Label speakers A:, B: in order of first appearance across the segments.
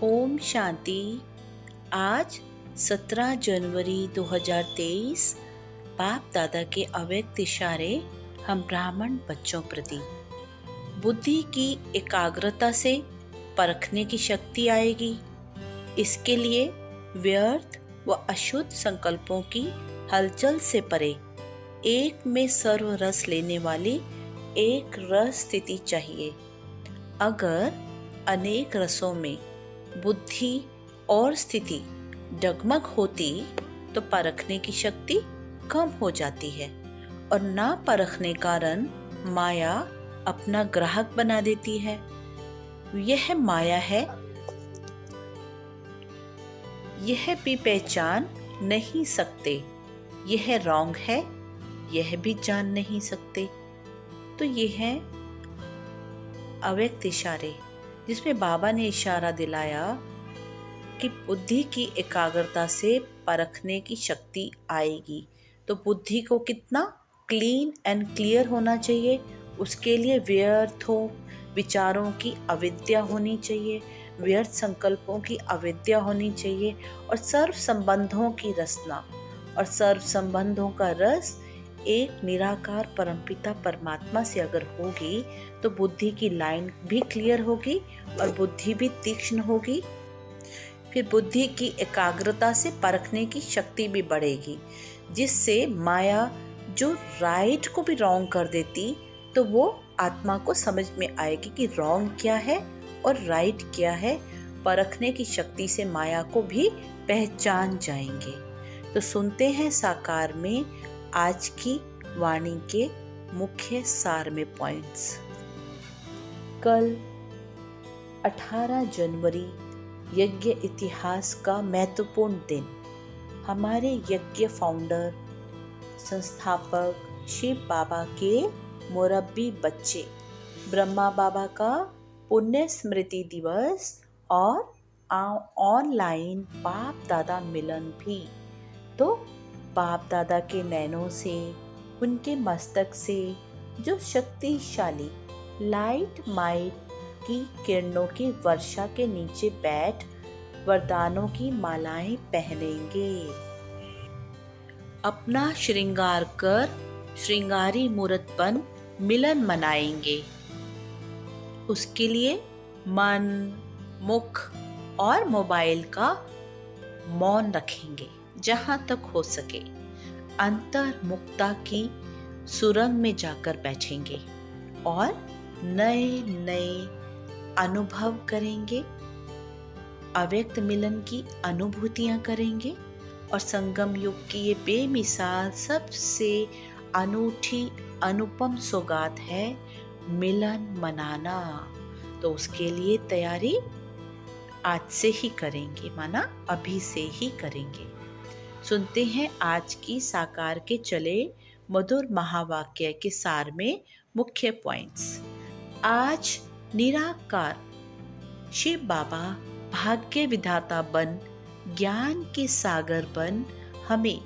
A: ओम शांति। आज 17 जनवरी 2023 बाप दादा के अव्यक्त इशारे हम ब्राह्मण बच्चों प्रति। बुद्धि की एकाग्रता से परखने की शक्ति आएगी। इसके लिए व्यर्थ व अशुद्ध संकल्पों की हलचल से परे एक में सर्व रस लेने वाली एक रस स्थिति चाहिए। अगर अनेक रसों में बुद्धि और स्थिति डगमग होती तो परखने की शक्ति कम हो जाती है और ना परखने कारण माया अपना ग्राहक बना देती है। यह माया है, यह भी पहचान नहीं सकते। यह रॉन्ग है, यह भी जान नहीं सकते। तो यह है अव्यक्त इशारे, जिसमें बाबा ने इशारा दिलाया कि बुद्धि की एकाग्रता से परखने की शक्ति आएगी। तो बुद्धि को कितना क्लीन एंड क्लियर होना चाहिए, उसके लिए व्यर्थों विचारों की अविद्या होनी चाहिए, व्यर्थ संकल्पों की अविद्या होनी चाहिए और सर्व संबंधों की रसना और सर्व संबंधों का रस एक निराकार परमपिता परमात्मा से अगर होगी तो बुद्धि की लाइन भी क्लियर होगी और बुद्धि भी तीक्ष्ण होगी। फिर बुद्धि की एकाग्रता से परखने की शक्ति भी बढ़ेगी, जिससे माया जो राइट को भी रॉन्ग कर देती तो वो आत्मा को समझ में आएगी कि रॉन्ग क्या है और राइट क्या है। परखने की शक्ति से माया को भी पहचान जाएंगे। तो सुनते हैं साकार में आज की वाणी के मुख्य सार में पॉइंट्स। कल 18 जनवरी यज्ञ इतिहास का महत्वपूर्ण दिन। हमारे यज्ञ फाउंडर संस्थापक शिव बाबा के मुरब्बी बच्चे ब्रह्मा बाबा का पुण्य स्मृति दिवस और ऑनलाइन बाप दादा मिलन भी। तो बाप दादा के नैनों से, उनके मस्तक से जो शक्तिशाली लाइट माइट की किरणों की वर्षा के नीचे बैठ वरदानों की मालाएं पहनेंगे। अपना श्रृंगार कर श्रृंगारी मूर्त बन मिलन मनाएंगे। उसके लिए मन, मुख और मोबाइल का मौन रखेंगे जहां तक हो सके। अंतर्मुखता की सुरंग में जाकर बैठेंगे और नए नए अनुभव करेंगे, अव्यक्त मिलन की अनुभूतियां करेंगे और संगम युग की ये बेमिसाल सबसे अनूठी अनुपम सौगात है मिलन मनाना। तो उसके लिए तैयारी आज से ही करेंगे, माना अभी से ही करेंगे। सुनते हैं आज की साकार के चले मधुर महावाक्य के सार में मुख्य पॉइंट्स। आज निराकार शिव बाबा भाग्य विधाता बन, ज्ञान के सागर बन, हमें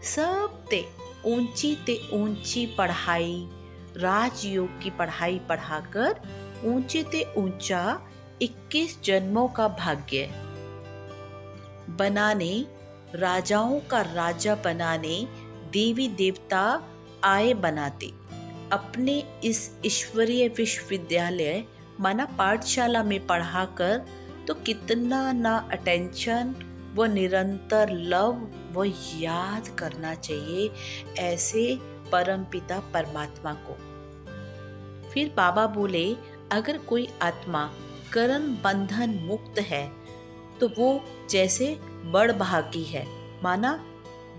A: सबसे ऊंची ते ऊंची पढ़ाई, राजयोग की पढ़ाई पढ़ाकर ऊंचे ते ऊंचा 21 जन्मों का भाग्य बनाने, राजाओं का राजा बनाने, देवी देवता आए बनाते अपने इस ईश्वरीय विश्वविद्यालय माना पाठशाला में पढ़ाकर तो कितना ना अटेंशन व निरंतर लव व याद करना चाहिए ऐसे परमपिता परमात्मा को। फिर बाबा बोले, अगर कोई आत्मा कर्म बंधन मुक्त है तो वो जैसे बड़ भागी है, माना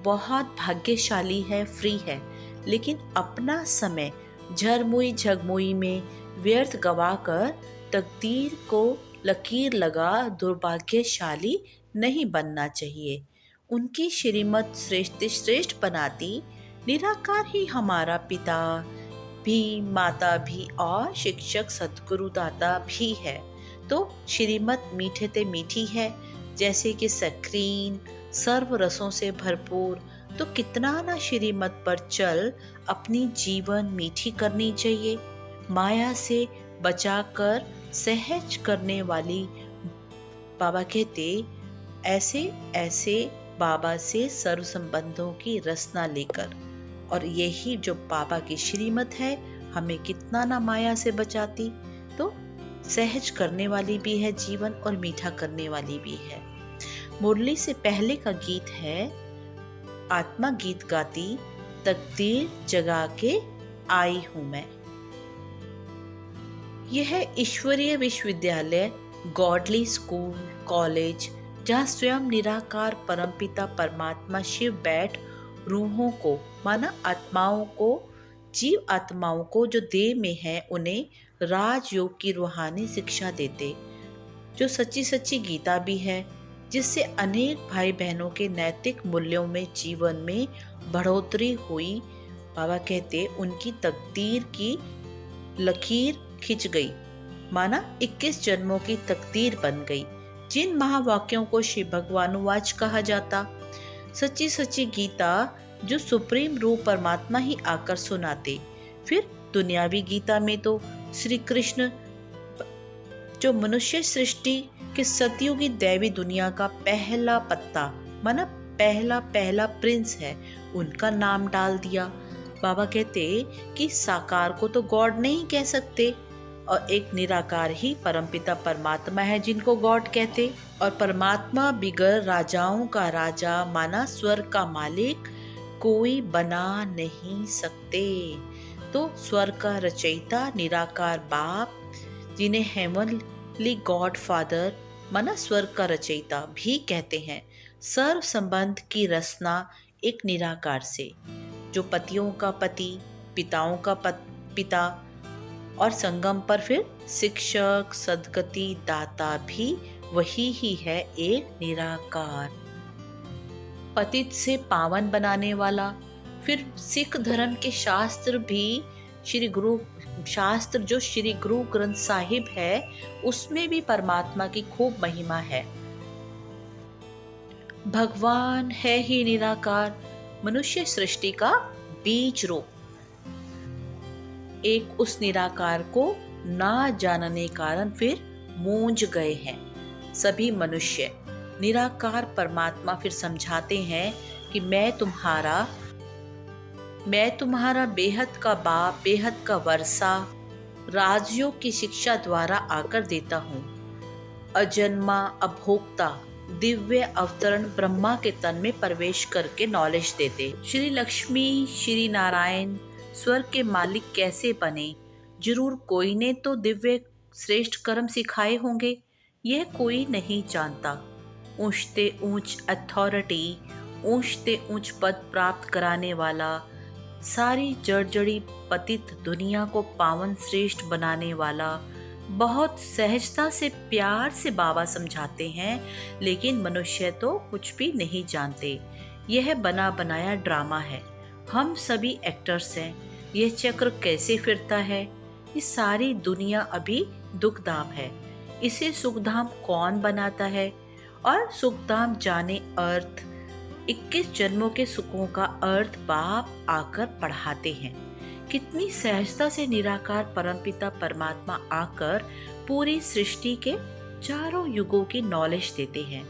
A: बहुत भाग्यशाली है, फ्री है, लेकिन अपना समय झरमुई झगमुई में व्यर्थ गवाकर तकदीर को लकीर लगा दुर्भाग्यशाली नहीं बनना चाहिए। उनकी श्रीमत श्रेष्ठ श्रेष्ठ बनाती निराकार ही हमारा पिता भी, माता भी और शिक्षक सद्गुरु दाता भी है। तो श्रीमत मीठे ते मीठी है, जैसे कि सक्रीन सर्व रसों से भरपूर। तो कितना ना श्रीमत पर चल अपनी जीवन मीठी करनी चाहिए। माया से बचाकर सहज करने वाली बाबा कहते ऐसे ऐसे बाबा से सर्व संबंधों की रसना लेकर, और यही जो बाबा की श्रीमत है हमें कितना ना माया से बचाती। तो सहज करने वाली भी है जीवन और मीठा करने वाली भी है। मुरली से पहले का गीत है आत्मा गीत गाती तकदीर जगा के आई हूं मैं। यह ईश्वरीय विश्वविद्यालय, गॉडली स्कूल, कॉलेज, जहाँ स्वयं निराकार परमपिता परमात्मा शिव बैठ रूहों को माना आत्माओं को, जीव आत्माओं को जो देह में है उन्हें राजयोग की रूहानी शिक्षा देते, जो सच्ची सच्ची गीता भी है, जिससे अनेक भाई बहनों के नैतिक मूल्यों में जीवन में बढ़ोतरी हुई। बाबा कहते उनकी तकदीर की लकीर खिंच गई, माना 21 जन्मों की तकदीर बन गई। जिन महावाक्यों को श्री भगवानुवाच कहा जाता, सच्ची सच्ची गीता जो सुप्रीम रूप परमात्मा ही आकर सुनाते। फिर दुनियावी गीता में तो श्री कृष्ण जो मनुष्य सृष्टि के सतयुगी दैवी दुनिया का पहला पत्ता माना पहला प्रिंस है, उनका नाम डाल दिया। बाबा कहते कि साकार को तो गॉड नहीं कह सकते, और एक निराकार ही परमपिता परमात्मा है जिनको गॉड कहते। और परमात्मा बिगर राजाओं का राजा माना स्वर्ग का मालिक कोई बना नहीं सकते। तो स्वर्ग का रचयिता निराकार बाप, जिन्हें हेवनली गॉड फादर माना स्वर्ग का रचयिता भी कहते हैं, सर्व संबंध की रचना एक निराकार से, जो पतियों का पति, पिताओं का पिता, और संगम पर फिर शिक्षक, सद्गति दाता भी वही ही है, एक निराकार। पतित से पावन बनाने वाला। फिर सिख धर्म के शास्त्र भी शास्त्र जो श्री गुरु ग्रंथ साहिब है, उसमें भी परमात्मा की खूब महिमा है। भगवान है ही निराकार, मनुष्य सृष्टि का बीज रूप। एक उस निराकार को ना जानने कारण फिर मूंझ गए हैं सभी मनुष्य। निराकार परमात्मा फिर समझाते हैं कि मैं तुम्हारा बेहद का बाप, बेहद का वर्षा राजयोग की शिक्षा द्वारा आकर देता हूँ। अजन्मा अभोक्ता दिव्य अवतरण ब्रह्मा के तन में प्रवेश करके नॉलेज देते। श्री लक्ष्मी श्री नारायण स्वर्ग के मालिक कैसे बने? जरूर कोई ने तो दिव्य श्रेष्ठ कर्म सिखाए होंगे, यह कोई नहीं जानता। ऊंचते ऊंच अथॉरिटी, ऊंचते ऊंच पद प्राप्त कराने वाला, सारी जड़जड़ी पतित दुनिया को पावन श्रेष्ठ बनाने वाला, बहुत सहजता से प्यार से बाबा समझाते हैं, लेकिन मनुष्य तो कुछ भी नहीं जानते। यह बना बनाया ड्रामा है, हम सभी एक्टर्स हैं। यह चक्र कैसे फिरता है? ये सारी दुनिया अभी दुखधाम है, इसे सुखधाम कौन बनाता है? और सुखधाम जाने अर्थ 21 जन्मों के सुखों का अर्थ बाप आकर पढ़ाते हैं। कितनी सहजता से निराकार परमपिता परमात्मा आकर पूरी सृष्टि के चारों युगों की नॉलेज देते हैं।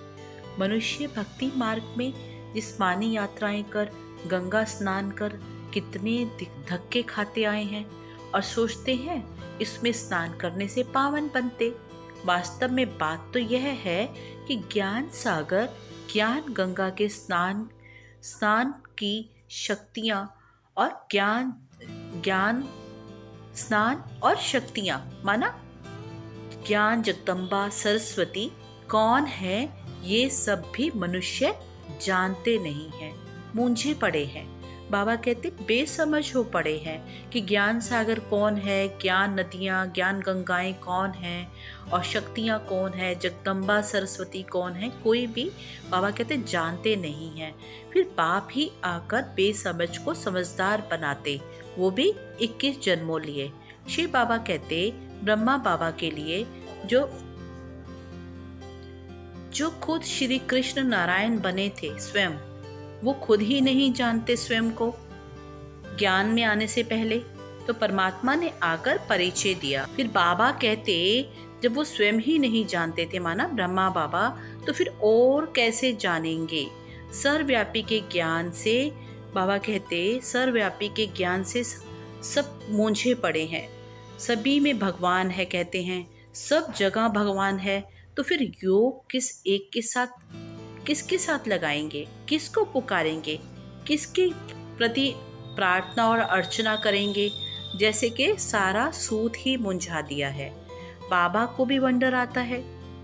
A: मनुष्य भक्ति मार्ग में जिस्मानी यात्राएं कर, गंगा स्नान कर कितने धक्के खाते आए हैं और सोचते हैं इसमें स्नान करने से पावन बनते। वास्तव में बात तो यह है कि ज्ञान सागर, ज्ञान गंगा के स्नान की शक्तियाँ और ज्ञान स्नान और शक्तियाँ माना ज्ञान जगदम्बा सरस्वती कौन है, ये सब भी मनुष्य जानते नहीं हैं, मूंझे पड़े हैं। बाबा कहते बेसमझ हो पड़े हैं कि ज्ञान सागर कौन है, ज्ञान नदियाँ, ज्ञान गंगाएं कौन हैं और शक्तियाँ कौन है, जगदम्बा सरस्वती कौन है, कोई भी बाबा कहते जानते नहीं हैं। फिर बाप ही आकर बेसमझ को समझदार बनाते, वो भी 21 जन्मों लिए। श्री बाबा कहते ब्रह्मा बाबा के लिए जो खुद श्री कृष्ण नारायण बने थे स्वयं, वो खुद ही नहीं जानते स्वयं को। ज्ञान में आने से पहले तो परमात्मा ने आकर परिचय दिया। फिर बाबा कहते जब वो स्वयं ही नहीं जानते थे माना ब्रह्मा बाबा, तो फिर और कैसे जानेंगे। सर्वव्यापी के ज्ञान से, बाबा कहते सर्वव्यापी के ज्ञान से सब मूंझे पड़े हैं, सभी में भगवान है कहते हैं, सब जगह भगवान है। तो फिर योग किसके साथ लगाएंगे, किसको पुकारेंगे, किसके प्रति प्रार्थना और अर्चना करेंगे। जैसे कि सारा सूत ही मुंझा दिया है। बाबा को भी वंडर आता है।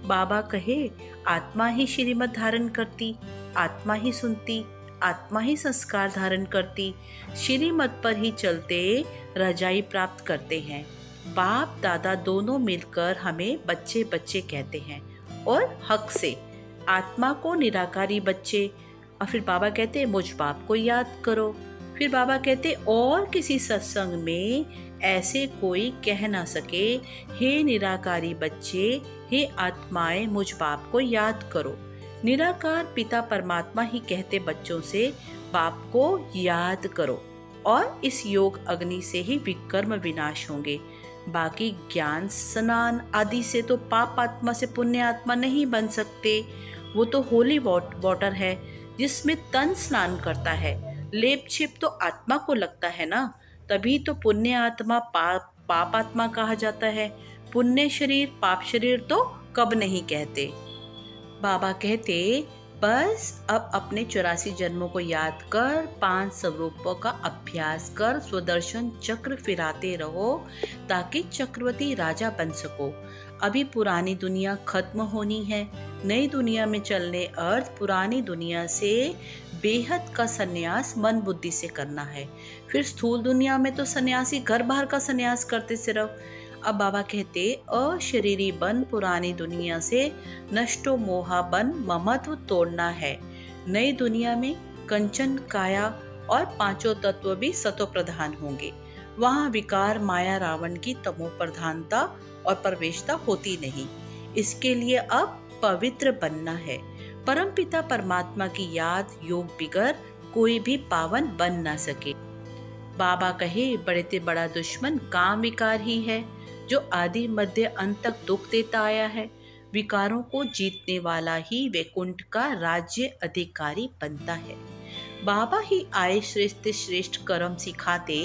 A: बाबा कहे आत्मा ही श्रीमत धारण करती, आत्मा ही सुनती, आत्मा ही संस्कार धारण करती, श्रीमत पर ही चलते रजाई प्राप्त करते हैं। बाप दादा दोनों मिलकर हमें बच्चे बच्चे कहते हैं, और हक से आत्मा को निराकारी बच्चे। और फिर बाबा कहते मुझ बाप को याद करो। फिर बाबा कहते और किसी सत्संग में ऐसे कोई कह ना सके, हे निराकारी बच्चे, हे आत्माएं, मुझ बाप को याद करो। निराकार पिता परमात्मा ही कहते बच्चों से बाप को याद करो, और इस योग अग्नि से ही विकर्म विनाश होंगे। बाकी ज्ञान स्नान आदि से तो पाप आत्मा से पुण्य आत्मा नहीं बन सकते। वो तो होली वाटर है जिसमें तन स्नान करता है, लेप छिप तो आत्मा को लगता है ना, तभी तो पुण्य आत्मा पाप आत्मा कहा जाता है। पुण्य शरीर पाप शरीर तो कब नहीं कहते। बाबा कहते बस अब अपने 84 जन्मों को याद कर 5 स्वरूपों का अभ्यास कर स्वदर्शन चक्र फिराते रहो, ताकि चक्रवर्ती राजा बन सको। अभी पुरानी दुनिया खत्म होनी है, नई दुनिया में चलने अर्थ पुरानी दुनिया से बेहद का सन्यास मन बुद्धि से करना है। फिर स्थूल दुनिया में तो सन्यासी घर बाहर का सन्यास करते सिर्फ। अब बाबा कहते अशरीरी बन पुरानी दुनिया से, नष्टो मोहा बन ममत्व तोड़ना है। नई दुनिया में कंचन काया और 5 तत्व भी सतो प्रधान होंगे। वहाँ विकार माया रावण की तमो प्रधानता और प्रवेशता होती नहीं। इसके लिए अब पवित्र बनना है। परमपिता परमात्मा की याद योग बिगर कोई भी पावन बन ना सके। बाबा कहे बड़े ते बड़ा दुश्मन काम विकार ही है, जो आदि मध्य अंत तक दुख देता आया है। विकारों को जीतने वाला ही वैकुंठ का राज्य अधिकारी बनता है। बाबा ही आए श्रेष्ठ श्रेष्ठ कर्म सिखाते।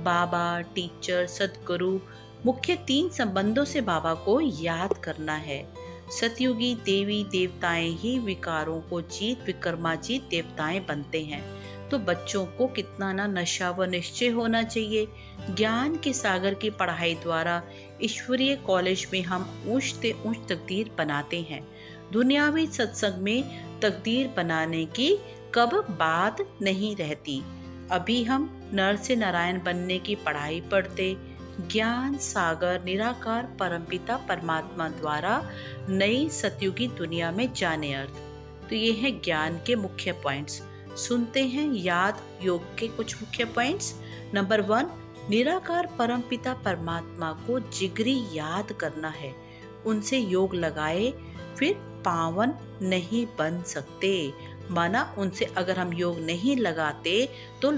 A: बाबा, टीचर, सदगुरु, मुख्य 3 संबंधों से बाबा को याद करना है। सतयुगी देवी देवताएं ही विकारों को जीत विक्रमाजीत देवताएं बनते हैं। तो बच्चों को कितना ना नशा व निश्चय होना चाहिए। ज्ञान के सागर की पढ़ाई द्वारा ईश्वरीय कॉलेज में हम ऊंच से ऊंच तकदीर बनाते हैं। दुनियावी सत्संग में तकदीर बनाने की कब बात नहीं रहती। अभी हम नर से नारायण बनने की पढ़ाई पढ़ते। ज्ञान सागर निराकार परमपिता परमात्मा द्वारा नई सतयुगी दुनिया में जाने अर्थ। तो ये है ज्ञान के मुख्य पॉइंट्स। सुनते हैं याद योग के कुछ मुख्य पॉइंट्स। नंबर 1, निराकार परमपिता परमात्मा को जिगरी याद करना है। उनसे योग लगाए फिर पावन नहीं बन सकते। माना उनसे अगर हम योग नहीं लगाते तो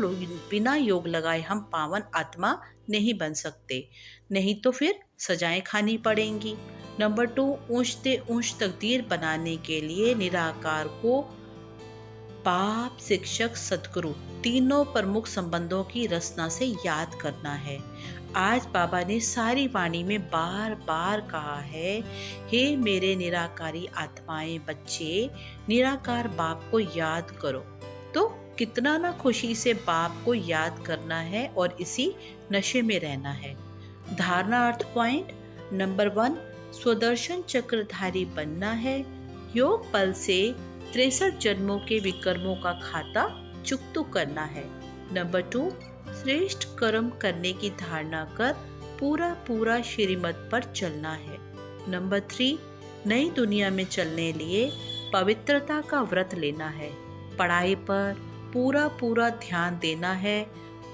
A: बिना योग लगाए हम पावन आत्मा नहीं बन सकते, नहीं तो फिर सजाएं खानी पड़ेंगी। नंबर 2, ऊंच से ऊंच तकदीर बनाने के लिए निराकार को बाप, शिक्षक, सदगुरु तीनों प्रमुख संबंधों की रचना से याद करना है। आज बाबा ने सारी वाणी में बार बार कहा है, हे मेरे निराकारी आत्माएं बच्चे, निराकार बाप को याद करो। तो कितना ना खुशी से बाप को याद करना है और इसी नशे में रहना है। धारणा अर्थ पॉइंट नंबर 1, स्वदर्शन चक्रधारी बनना है। योग बल से 63 जन्मों के विकर्मों का खाता चुकतू करना है। नंबर 2, श्रेष्ठ कर्म करने की धारणा कर पूरा श्रीमत पर चलना है। नंबर 3, नई दुनिया में चलने लिए पवित्रता का व्रत लेना है। पढ़ाई पर पूरा ध्यान देना है।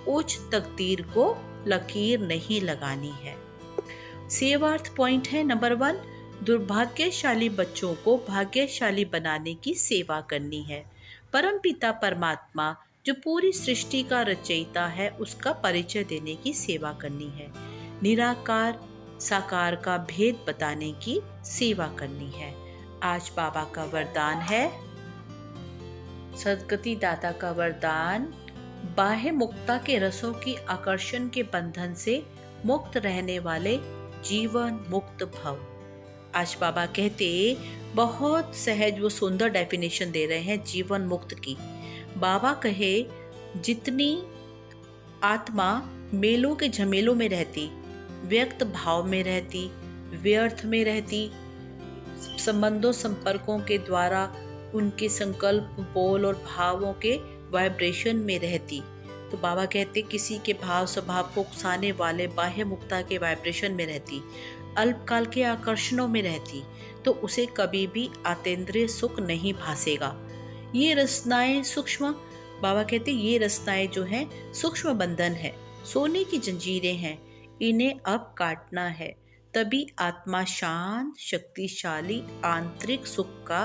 A: उच्च तकदीर को लकीर नहीं लगानी है। सेवार्थ पॉइंट है नंबर 1, दुर्भाग्यशाली बच्चों को भाग्यशाली बनाने की सेवा करनी है। परमपिता परमात्मा जो पूरी सृष्टि का रचयिता है, उसका परिचय देने की सेवा करनी है। निराकार साकार का भेद बताने की सेवा करनी है। आज बाबा का वरदान है, सद्गति दाता का वरदान, बाह्य मुक्ता के रसों की आकर्षण के बंधन से मुक्त रहने वाले जीवन मुक्त भव। आज बाबा कहते, बहुत सहज वो सुंदर डेफिनेशन दे रहे हैं जीवन मुक्त की। बाबा कहे, जितनी आत्मा मेलों के झमेलों में रहती, व्यक्त भाव में रहती, व्यर्थ में रहती, संबंधों संपर्कों के द्वारा उनके संकल्प, बोल और भावों के वाइब्रेशन में रहती, तो बाबा कहते किसी के भाव स्वभाव को उकसाने वाले बाह्य मुक्ता के वाइब्रेशन में रहती, अल्पकाल के आकर्षणों में रहती, तो उसे कभी भी आतेंद्रिय सुख नहीं भासेगा। ये रचनाएं सूक्ष्म, बाबा कहते ये रचनाएं जो हैं सूक्ष्म बंधन है, सोने की जंजीरें हैं, इन्हें अब काटना है, तभी आत्मा शांत, शक्तिशाली, आंतरिक सुख का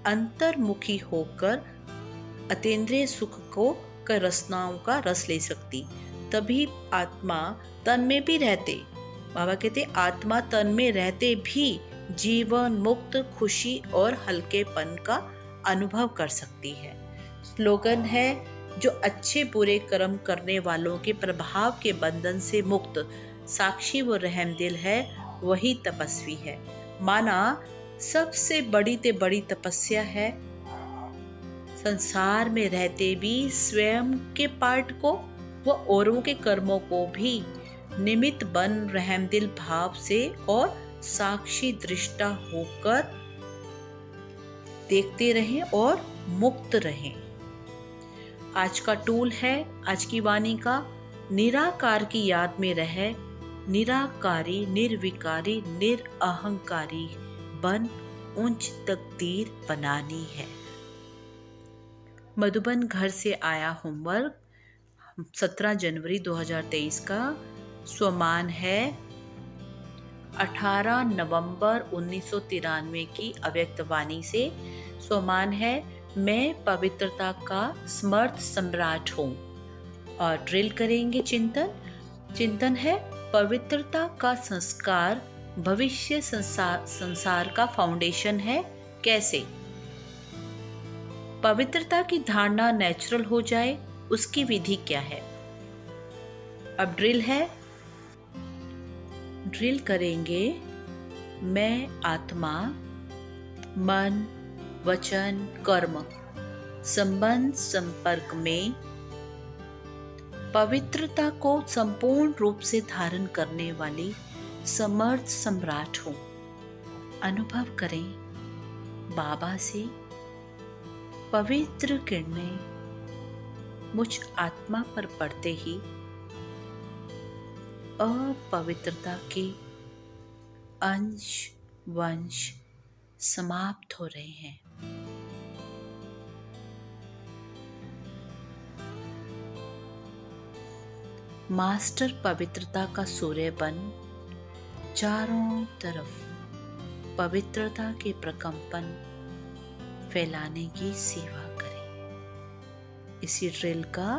A: अंतर्मुखी होकर अतीन्द्रिय सुख को कर रसनाओं का रस ले सकती। तभी आत्मा तन में भी रहते, बाबा कहते आत्मा तन में रहते भी जीवन मुक्त, खुशी और हल्केपन का अनुभव कर सकती है। स्लोगन है, जो अच्छे बुरे कर्म करने वालों के प्रभाव के बंधन से मुक्त साक्षी व रहमदिल है, वही तपस्वी है। माना सबसे बड़ी ते बड़ी तपस्या है संसार में रहते भी स्वयं के पार्ट को व औरों के कर्मों को भी निमित्त बन रहमदिल भाव से और साक्षी दृष्टा होकर देखते रहें और मुक्त रहें। आज का टूल है, आज की वाणी का, निराकार की याद में रहे, निराकारी, निर्विकारी, निरअहंकारी बन ऊंच तकदीर बनानी है। मधुबन घर से आया होमवर्क 17 जनवरी 2023 का स्वमान है 18 नवंबर 1993 की अव्यक्त वाणी से। स्वमान है, मैं पवित्रता का समर्थ सम्राट हूँ। और ड्रिल करेंगे चिंतन है, पवित्रता का संस्कार भविष्य संसार का फाउंडेशन है। कैसे? पवित्रता की धारणा नेचुरल हो जाए, उसकी विधि क्या है? अब ड्रिल करेंगे, मैं आत्मा, मन, वचन, कर्म, संबंध संपर्क में पवित्रता को संपूर्ण रूप से धारण करने वाली समर्थ सम्राट हूँ। अनुभव करें, बाबा से पवित्र किरणें मुझ आत्मा पर पड़ते ही अपवित्रता के अंश वंश समाप्त हो रहे हैं। मास्टर पवित्रता का सूर्य बन चारों तरफ पवित्रता के प्रकंपन फैलाने की सेवा करें। इसी ड्रिल का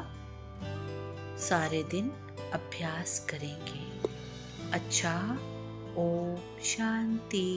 A: सारे दिन अभ्यास करेंगे। अच्छा, ओम शांति।